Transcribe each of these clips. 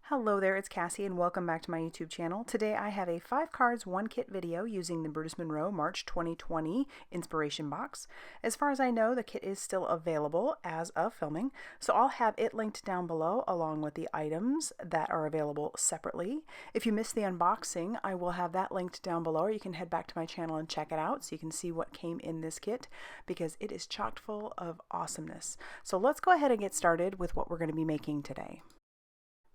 Hello there, it's Cassie and welcome back to my YouTube channel. Today I have a 5 cards 1 kit video using the Brutus Monroe March 2020 inspiration box. As far as I know, the kit is still available as of filming, so I'll have it linked down below along with the items that are available separately. If you missed the unboxing, I will have that linked down below, or you can head back to my channel and check it out so you can see what came in this kit because it is chock full of awesomeness. So let's go ahead and get started with what we're going to be making today.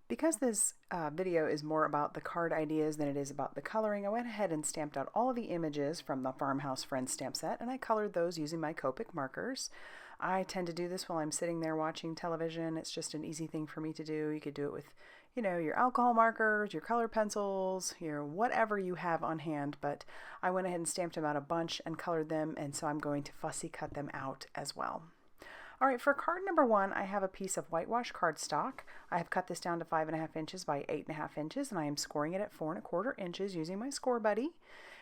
Because this video is more about the card ideas than it is about the coloring, I went ahead and stamped out all of the images from the Farmhouse Friends stamp set, and I colored those using my Copic markers. I tend to do this while I'm sitting there watching television. It's just an easy thing for me to do. You could do it with, your alcohol markers, your color pencils, your whatever you have on hand, but I went ahead and stamped them out a bunch and colored them, and so I'm going to fussy cut them out as well. Alright, for card number 1, I have a piece of whitewash cardstock. I have cut this down to 5.5 inches by 8.5 inches, and I am scoring it at 4.25 inches using my score buddy.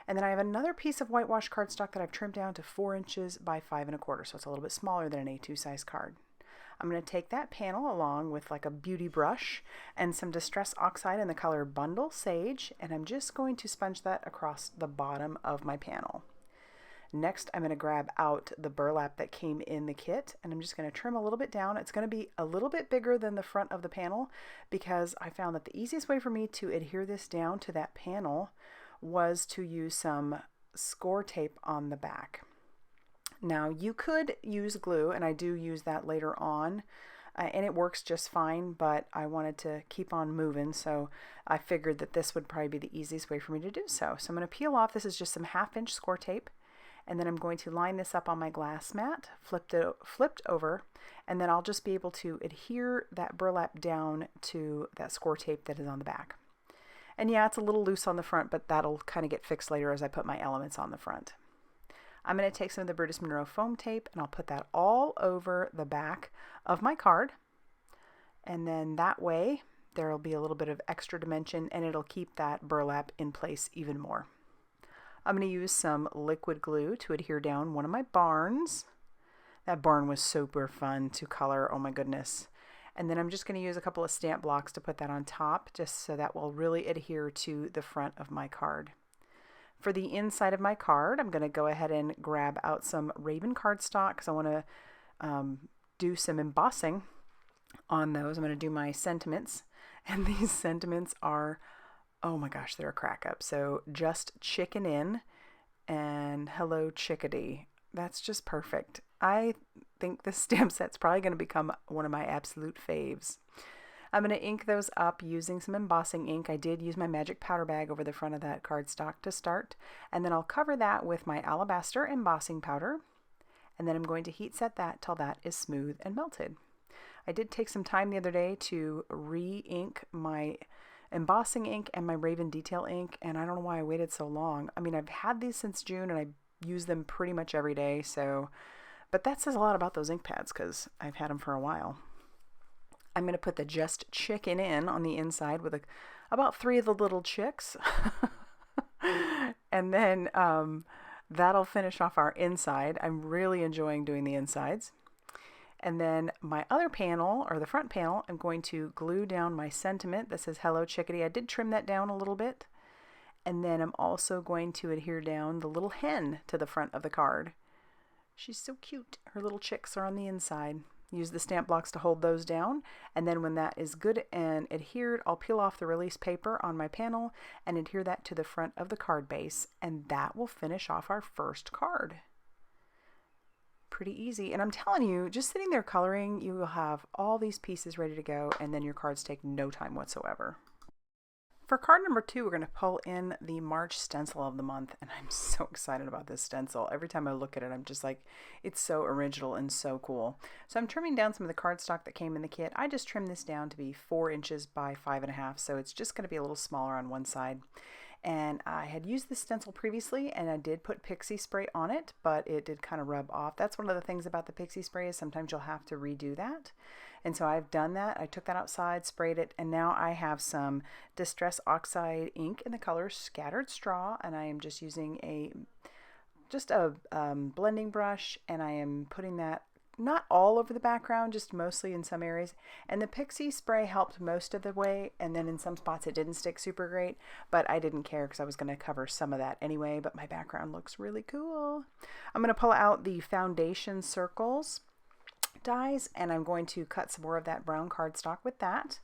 And then I have another piece of whitewash cardstock that I've trimmed down to 4 inches by 5.25, so it's a little bit smaller than an A2 size card. I'm going to take that panel along with like a beauty brush and some Distress Oxide in the color Bundle Sage, and I'm just going to sponge that across the bottom of my panel. Next, I'm going to grab out the burlap that came in the kit, and I'm just going to trim a little bit down. It's going to be a little bit bigger than the front of the panel because I found that the easiest way for me to adhere this down to that panel was to use some score tape on the back. Now, you could use glue, and I do use that later on, and it works just fine, but I wanted to keep on moving, so I figured that this would probably be the easiest way for me to do so. So I'm going to peel off, this is just some 1/2 inch score tape. And then I'm going to line this up on my glass mat, flipped over, and then I'll just be able to adhere that burlap down to that score tape that is on the back. And yeah, it's a little loose on the front, but that'll kind of get fixed later as I put my elements on the front. I'm going to take some of the Brutus Monroe foam tape and I'll put that all over the back of my card. And then that way there'll be a little bit of extra dimension and it'll keep that burlap in place even more. I'm going to use some liquid glue to adhere down one of my barns. That barn was super fun to color, oh my goodness. And then I'm just going to use a couple of stamp blocks to put that on top, just so that will really adhere to the front of my card. For the inside of my card, I'm going to go ahead and grab out some Raven cardstock because I want to do some embossing on those. I'm going to do my sentiments, and these sentiments are, oh my gosh, they're a crack up. So just chicken in and hello chickadee. That's just perfect. I think this stamp set's probably going to become one of my absolute faves. I'm going to ink those up using some embossing ink. I did use my magic powder bag over the front of that cardstock to start. And then I'll cover that with my alabaster embossing powder. And then I'm going to heat set that till that is smooth and melted. I did take some time the other day to re-ink my embossing ink and my Raven detail ink, and I don't know why I waited so long. I mean, I've had these since June and I use them pretty much every day, so, but that says a lot about those ink pads because I've had them for a while. I'm going to put the Just Chicken in on the inside with about 3 of the little chicks. And then that'll finish off our inside. I'm really enjoying doing the insides. And then my other panel, or the front panel, I'm going to glue down my sentiment that says Hello Chickadee. I did trim that down a little bit. And then I'm also going to adhere down the little hen to the front of the card. She's so cute. Her little chicks are on the inside. Use the stamp blocks to hold those down. And then when that is good and adhered, I'll peel off the release paper on my panel and adhere that to the front of the card base. And that will finish off our first card. Pretty easy, and I'm telling you, just sitting there coloring, you will have all these pieces ready to go, and then your cards take no time whatsoever. For card number 2, we're going to pull in the March stencil of the month, and I'm so excited about this stencil. Every time I look at it, I'm just like, it's so original and so cool. So I'm trimming down some of the cardstock that came in the kit. I just trimmed this down to be 4 inches by 5.5, so it's just going to be a little smaller on one side. And I had used this stencil previously, and I did put pixie spray on it, but it did kind of rub off. That's one of the things about the pixie spray is sometimes you'll have to redo that. And so I've done that. I took that outside, sprayed it, and now I have some Distress Oxide ink in the color Scattered Straw, and I am just using a blending brush, and I am putting that not all over the background, just mostly in some areas. And the Pixie spray helped most of the way, and then in some spots it didn't stick super great, but I didn't care because I was going to cover some of that anyway, but my background looks really cool. I'm going to pull out the foundation circles dies, and I'm going to cut some more of that brown cardstock with that.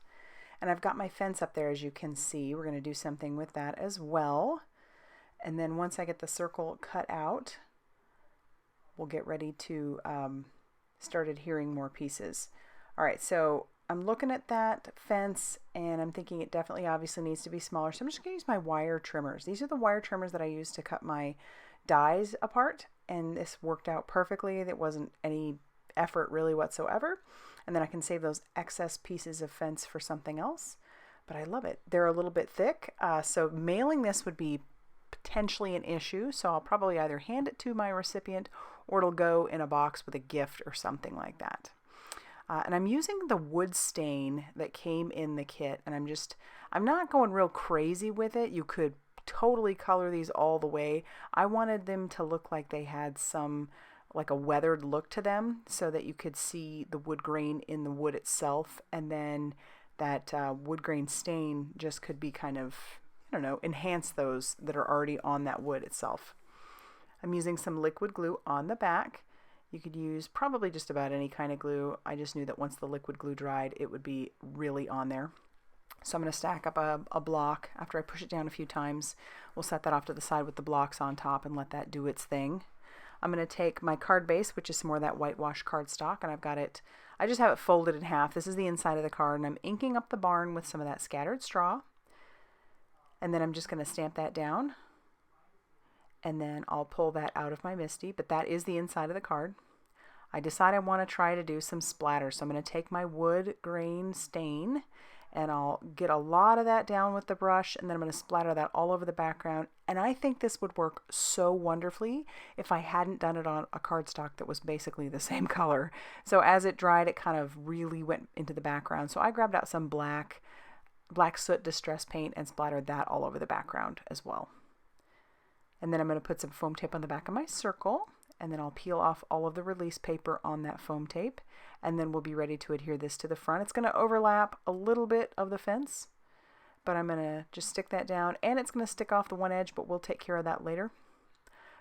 And I've got my fence up there, as you can see. We're going to do something with that as well. And then once I get the circle cut out, we'll get ready to start adhering more pieces. All right, so I'm looking at that fence and I'm thinking it definitely obviously needs to be smaller. So I'm just going to use my wire trimmers. These are the wire trimmers that I use to cut my dies apart, and this worked out perfectly. There wasn't any effort really whatsoever. And then I can save those excess pieces of fence for something else. But I love it. They're a little bit thick, so mailing this would be potentially an issue. So I'll probably either hand it to my recipient or it'll go in a box with a gift or something like that. And I'm using the wood stain that came in the kit, and I'm not going real crazy with it. You could totally color these all the way. I wanted them to look like they had some, like a weathered look to them, so that you could see the wood grain in the wood itself, and then that wood grain stain just could be kind of, I don't know, enhance those that are already on that wood itself. I'm using some liquid glue on the back. You could use probably just about any kind of glue. I just knew that once the liquid glue dried, it would be really on there. So I'm going to stack up a block. After I push it down a few times, we'll set that off to the side with the blocks on top and let that do its thing. I'm going to take my card base, which is some more of that whitewash cardstock, and I just have it folded in half. This is the inside of the card, and I'm inking up the barn with some of that scattered straw. And then I'm just going to stamp that down. And then I'll pull that out of my MISTI, but that is the inside of the card. I decide I want to try to do some splatter, so I'm going to take my wood grain stain and I'll get a lot of that down with the brush, and then I'm going to splatter that all over the background. And I think this would work so wonderfully if I hadn't done it on a cardstock that was basically the same color. So as it dried, it kind of really went into the background. So I grabbed out some black soot distress paint and splattered that all over the background as well. And then I'm going to put some foam tape on the back of my circle, and then I'll peel off all of the release paper on that foam tape, and then we'll be ready to adhere this to the front. It's going to overlap a little bit of the fence, but I'm going to just stick that down, and it's going to stick off the one edge, but we'll take care of that later.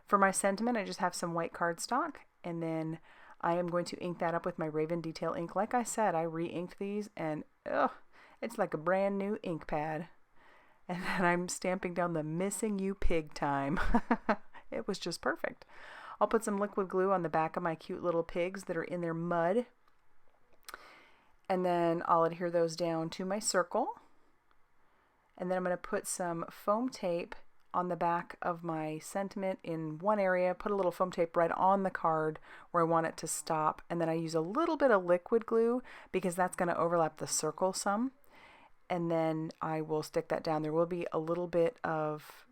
For my sentiment, I just have some white cardstock, and then I am going to ink that up with my Raven Detail ink. Like I said, I re-inked these, and it's like a brand new ink pad. And then I'm stamping down the missing you pig time. It was just perfect. I'll put some liquid glue on the back of my cute little pigs that are in their mud. And then I'll adhere those down to my circle. And then I'm going to put some foam tape on the back of my sentiment in one area, put a little foam tape right on the card where I want it to stop. And then I use a little bit of liquid glue because that's going to overlap the circle some. And then I will stick that down. There will be a little bit of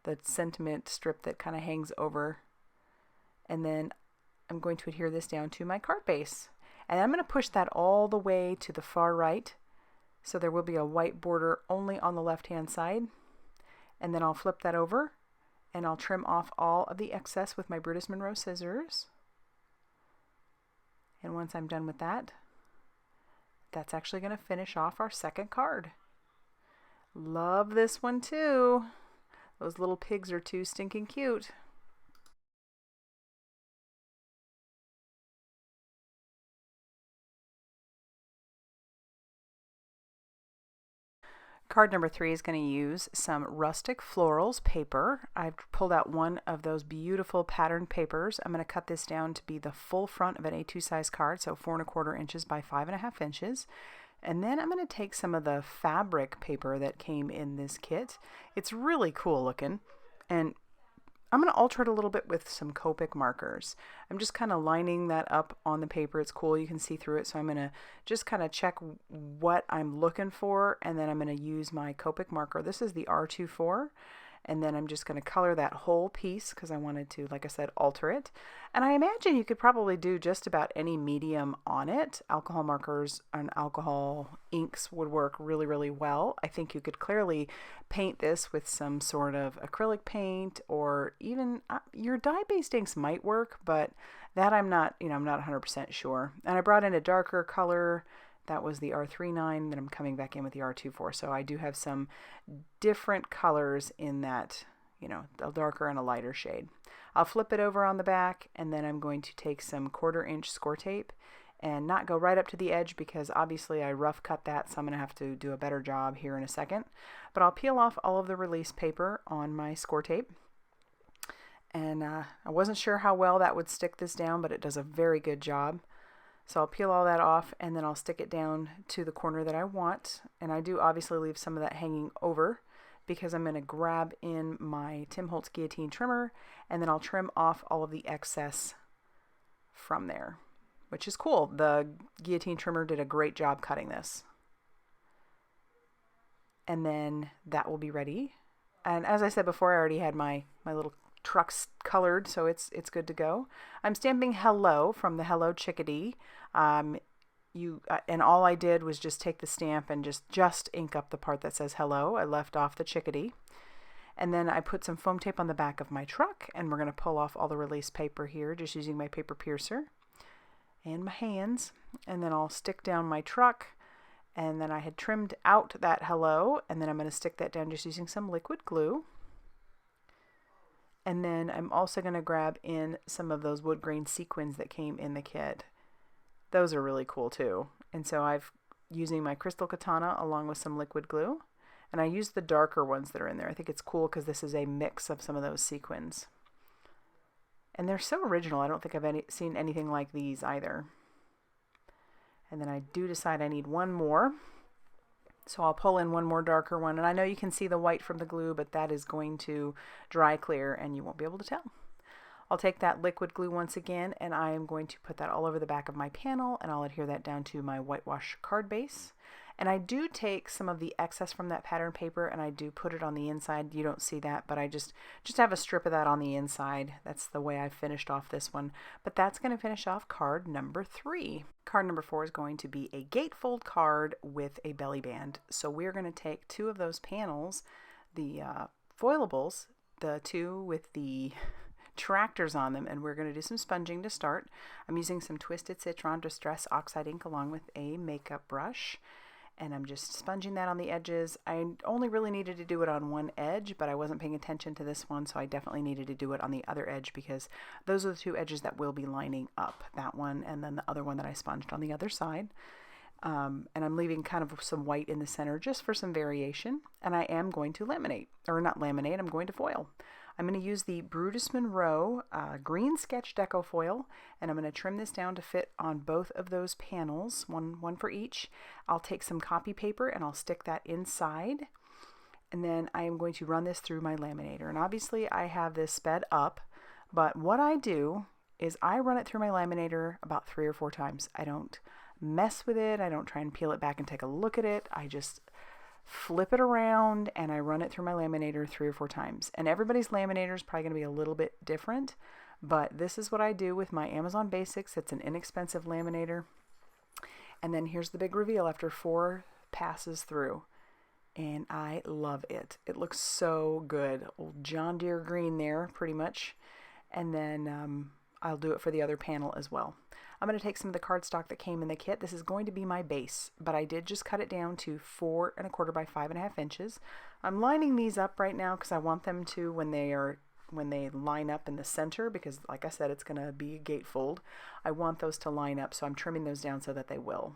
the sentiment strip that kind of hangs over. And then I'm going to adhere this down to my card base. And I'm going to push that all the way to the far right. So there will be a white border only on the left-hand side. And then I'll flip that over and I'll trim off all of the excess with my Brutus Monroe scissors. And once I'm done with that, that's actually going to finish off our second card. Love this one too. Those little pigs are too stinking cute. Card number 3 is going to use some Rustic Florals paper. I've pulled out one of those beautiful patterned papers. I'm going to cut this down to be the full front of an A2 size card, so 4¼ inches by 5½ inches. And then I'm going to take some of the fabric paper that came in this kit. It's really cool looking, and I'm going to alter it a little bit with some Copic markers. I'm just kind of lining that up on the paper. It's cool, you can see through it, so I'm going to just kind of check what I'm looking for, and then I'm going to use my Copic marker. This is the R24, and then I'm just going to color that whole piece because I wanted to, like I said, alter it. And I imagine you could probably do just about any medium on it. Alcohol markers and alcohol inks would work really, really well. I think you could clearly paint this with some sort of acrylic paint, or even your dye-based inks might work, but That I'm not, I'm not 100% sure. And I brought in a darker color. That was the R39. Then I'm coming back in with the R24. So I do have some different colors in that, a darker and a lighter shade. I'll flip it over on the back, and then I'm going to take some 1/4-inch score tape and not go right up to the edge because obviously I rough cut that, so I'm going to have to do a better job here in a second. But I'll peel off all of the release paper on my score tape. And I wasn't sure how well that would stick this down, but it does a very good job. So I'll peel all that off, and then I'll stick it down to the corner that I want. And I do obviously leave some of that hanging over because I'm going to grab in my Tim Holtz guillotine trimmer, and then I'll trim off all of the excess from there, which is cool. The guillotine trimmer did a great job cutting this. And then that will be ready. And as I said before, I already had my little trucks colored, so it's good to go. I'm stamping hello from the Hello Chickadee. And all I did was just take the stamp and just ink up the part that says hello. I left off the chickadee. And then I put some foam tape on the back of my truck, and we're going to pull off all the release paper here just using my paper piercer and my hands. And then I'll stick down my truck, and then I had trimmed out that hello, and then I'm going to stick that down just using some liquid glue. And then I'm also going to grab in some of those wood grain sequins that came in the kit. Those are really cool too. And so I've using my crystal katana along with some liquid glue. And I used the darker ones that are in there. I think it's cool because this is a mix of some of those sequins. And they're so original. I don't think I've seen anything like these either. And then I do decide I need one more. So I'll pull in one more darker one. And I know you can see the white from the glue, but that is going to dry clear and you won't be able to tell. I'll take that liquid glue once again, and I am going to put that all over the back of my panel, and I'll adhere that down to my whitewash card base. And I do take some of the excess from that pattern paper, and I do put it on the inside. You don't see that, but I just have a strip of that on the inside. That's the way I finished off this one. But that's going to finish off card number 3. Card number 4 is going to be a gatefold card with a belly band. So we're going to take 2 of those panels, the foilables, the 2 with the tractors on them, and we're going to do some sponging to start. I'm using some Twisted Citron Distress Oxide ink along with a makeup brush, and I'm just sponging that on the edges. I only really needed to do it on one edge, but I wasn't paying attention to this one, so I definitely needed to do it on the other edge because those are the 2 edges that will be lining up, that one and then the other one that I sponged on the other side. And I'm leaving kind of some white in the center just for some variation, and I am going to laminate, or not laminate, I'm going to foil. I'm going to use the Brutus Monroe green sketch deco foil, and I'm going to trim this down to fit on both of those panels, one for each. I'll take some copy paper and I'll stick that inside, and then I am going to run this through my laminator. And obviously I have this sped up, but what I do is I run it through my laminator about 3 or 4 times. I don't mess with it. I don't try and peel it back and take a look at it. I just flip it around and I run it through my laminator 3 or 4 times. And everybody's laminator is probably going to be a little bit different, but this is what I do with my Amazon Basics. It's an inexpensive laminator. And then here's the big reveal after 4 passes through. And I love it. It looks so good. Old John Deere green there, pretty much. And then I'll do it for the other panel as well. I'm going to take some of the cardstock that came in the kit. This is going to be my base, but I did just cut it down to 4 1/4 by 5.5 inches. I'm lining these up right now because I want them to, when they line up in the center, because like I said, it's going to be a gatefold. I want those to line up, so I'm trimming those down so that they will.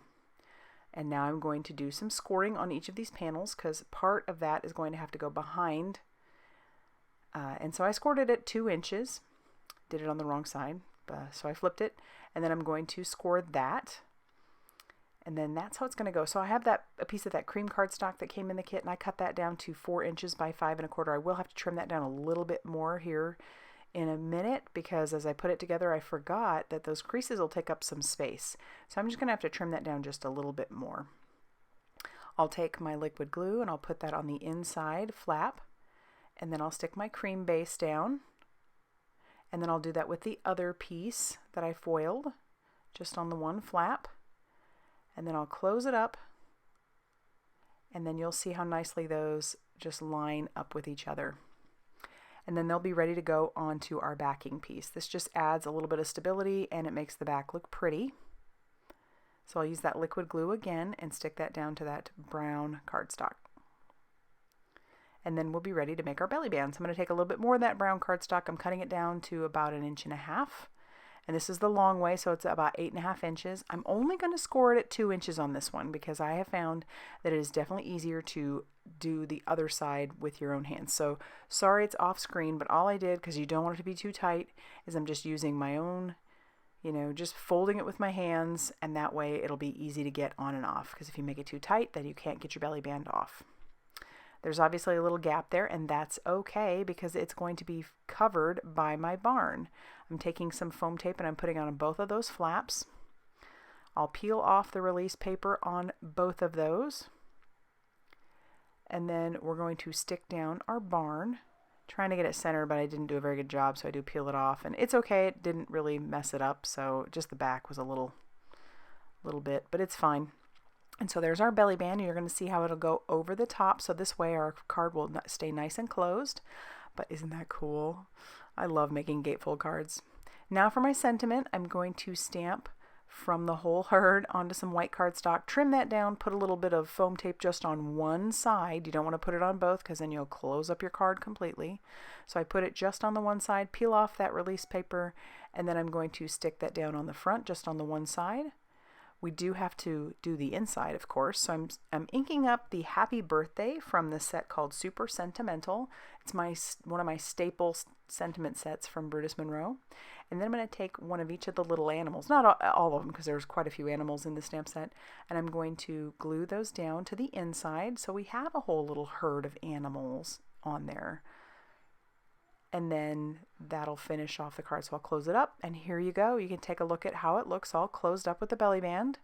And now I'm going to do some scoring on each of these panels because part of that is going to have to go behind. And so I scored it at 2 inches. Did it on the wrong side, so I flipped it, and then I'm going to score that, and then that's how it's going to go. So I have a piece of that cream cardstock that came in the kit, and I cut that down to 4 inches by 5 1/4. I will have to trim that down a little bit more here in a minute because as I put it together, I forgot that those creases will take up some space. So I'm just going to have to trim that down just a little bit more. I'll take my liquid glue and I'll put that on the inside flap, and then I'll stick my cream base down. And then I'll do that with the other piece that I foiled, just on the one flap. And then I'll close it up, and then you'll see how nicely those just line up with each other. and then they'll be ready to go onto our backing piece. This just adds a little bit of stability and it makes the back look pretty. So I'll use that liquid glue again and stick that down to that brown cardstock. And then we'll be ready to make our belly band. So I'm going to take a little bit more of that brown cardstock. I'm cutting it down to about 1.5 inches. And this is the long way, so it's about 8.5 inches. I'm only going to score it at 2 inches on this one because I have found that it is definitely easier to do the other side with your own hands. So sorry it's off screen, but all I did, because you don't want it to be too tight, is I'm just using my own, just folding it with my hands, and that way it'll be easy to get on and off, because if you make it too tight, then you can't get your belly band off. There's obviously a little gap there, and that's okay because it's going to be covered by my barn. I'm taking some foam tape and I'm putting on both of those flaps. I'll peel off the release paper on both of those. And then we're going to stick down our barn. Trying to get it centered, but I didn't do a very good job, so I do peel it off. And it's okay, it didn't really mess it up, so just the back was a little bit, but it's fine. And so there's our belly band, and you're going to see how it'll go over the top, so this way our card will stay nice and closed. But isn't that cool? I love making gatefold cards. Now for my sentiment, I'm going to stamp from the whole herd onto some white cardstock, trim that down, put a little bit of foam tape just on one side. You don't want to put it on both because then you'll close up your card completely. So I put it just on the one side, peel off that release paper, and then I'm going to stick that down on the front, just on the one side. We do have to do the inside, of course, so I'm inking up the Happy Birthday from the set called Super Sentimental. It's one of my staple sentiment sets from Brutus Monroe. And then I'm going to take one of each of the little animals, not all of them because there's quite a few animals in the stamp set, and I'm going to glue those down to the inside so we have a whole little herd of animals on there. And then that'll finish off the card. So I'll close it up, and here you go. You can take a look at how it looks all closed up with the belly band.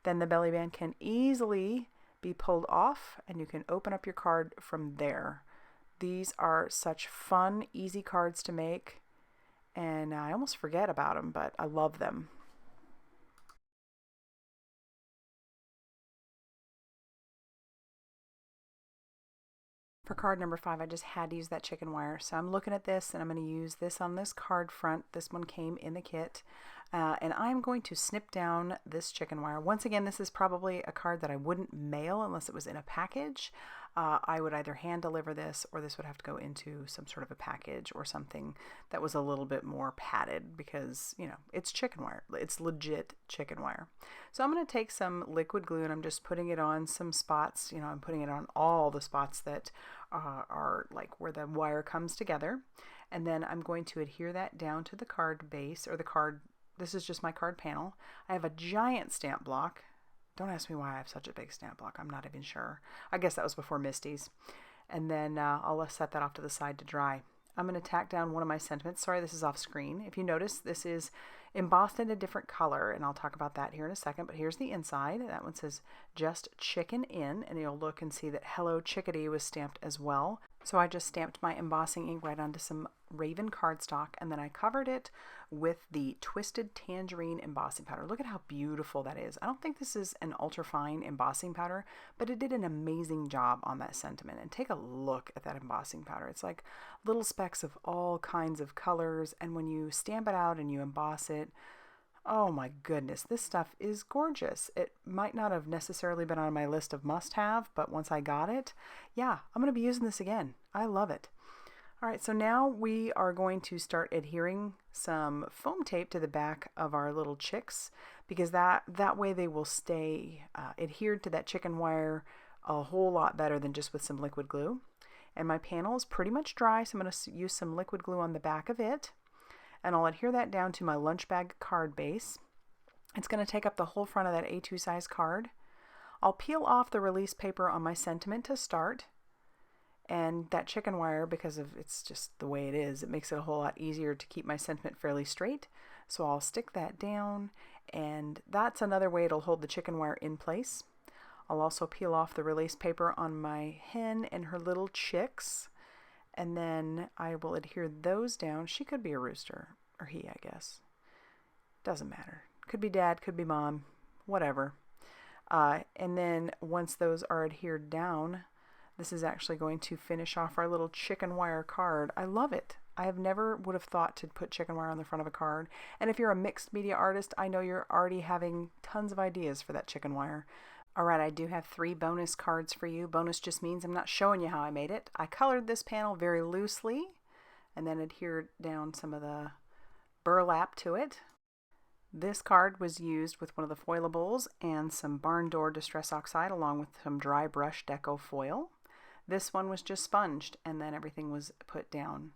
Then the belly band can easily be pulled off, and you can open up your card from there. These are such fun, easy cards to make, and I almost forget about them, but I love them. For card number 5, I just had to use that chicken wire. So I'm looking at this, and I'm going to use this on this card front. This one came in the kit. And I'm going to snip down this chicken wire. Once again, this is probably a card that I wouldn't mail unless it was in a package. I would either hand deliver this, or this would have to go into some sort of a package or something that was a little bit more padded because, it's chicken wire. It's legit chicken wire. So I'm going to take some liquid glue and I'm just putting it on some spots. I'm putting it on all the spots that are like where the wire comes together. And then I'm going to adhere that down to the card base or the card. This is just my card panel. I have a giant stamp block. Don't ask me why I have such a big stamp block. I'm not even sure. I guess that was before Misty's. And then I'll set that off to the side to dry. I'm going to tack down one of my sentiments. Sorry, this is off screen. If you notice, this is embossed in a different color, and I'll talk about that here in a second. But here's the inside. That one says just chicken in, and you'll look and see that Hello Chickadee was stamped as well. So I just stamped my embossing ink right onto some Raven cardstock, and then I covered it with the Twisted Tangerine embossing powder. Look at how beautiful that is. I don't think this is an ultra fine embossing powder, but it did an amazing job on that sentiment. And take a look at that embossing powder. It's like little specks of all kinds of colors, and when you stamp it out and you emboss it, oh my goodness, this stuff is gorgeous. It might not have necessarily been on my list of must-have, but once I got it, yeah, I'm going to be using this again. I love it. All right, so now we are going to start adhering some foam tape to the back of our little chicks because that way they will stay adhered to that chicken wire a whole lot better than just with some liquid glue. And my panel is pretty much dry, so I'm going to use some liquid glue on the back of it. And I'll adhere that down to my lunch bag card base. It's going to take up the whole front of that A2 size card. I'll peel off the release paper on my sentiment to start. And that chicken wire, because of it's just the way it is, it makes it a whole lot easier to keep my sentiment fairly straight. So I'll stick that down, and that's another way it'll hold the chicken wire in place. I'll also peel off the release paper on my hen and her little chicks. And then I will adhere those down. She could be a rooster, or he, I guess. Doesn't matter. Could be dad, could be mom, whatever. And then once those are adhered down, This is actually going to finish off our little chicken wire card. I love it. I have never would have thought to put chicken wire on the front of a card. And if you're a mixed media artist, I know you're already having tons of ideas for that chicken wire. Alright, I do have 3 bonus cards for you. Bonus just means I'm not showing you how I made it. I colored this panel very loosely and then adhered down some of the burlap to it. This card was used with one of the foilables and some barn door distress oxide along with some dry brush deco foil. This one was just sponged and then everything was put down.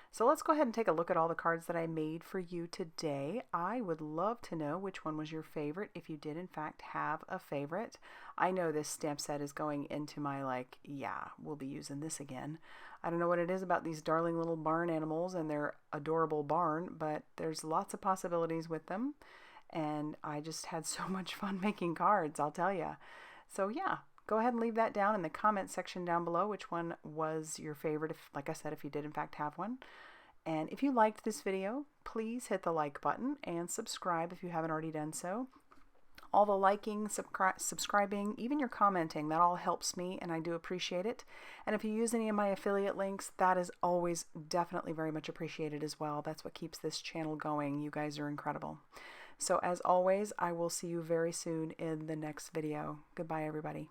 So let's go ahead and take a look at all the cards that I made for you today. I would love to know which one was your favorite, if you did in fact have a favorite. I know this stamp set is going into my yeah, we'll be using this again. I don't know what it is about these darling little barn animals and their adorable barn, but there's lots of possibilities with them. And I just had so much fun making cards, I'll tell you. So yeah. Go ahead and leave that down in the comment section down below, which one was your favorite, if, like I said, if you did in fact have one. And if you liked this video, please hit the like button and subscribe if you haven't already done so. All the liking, subscribing, even your commenting, that all helps me and I do appreciate it. And if you use any of my affiliate links, that is always definitely very much appreciated as well. That's what keeps this channel going. You guys are incredible. So as always, I will see you very soon in the next video. Goodbye, everybody.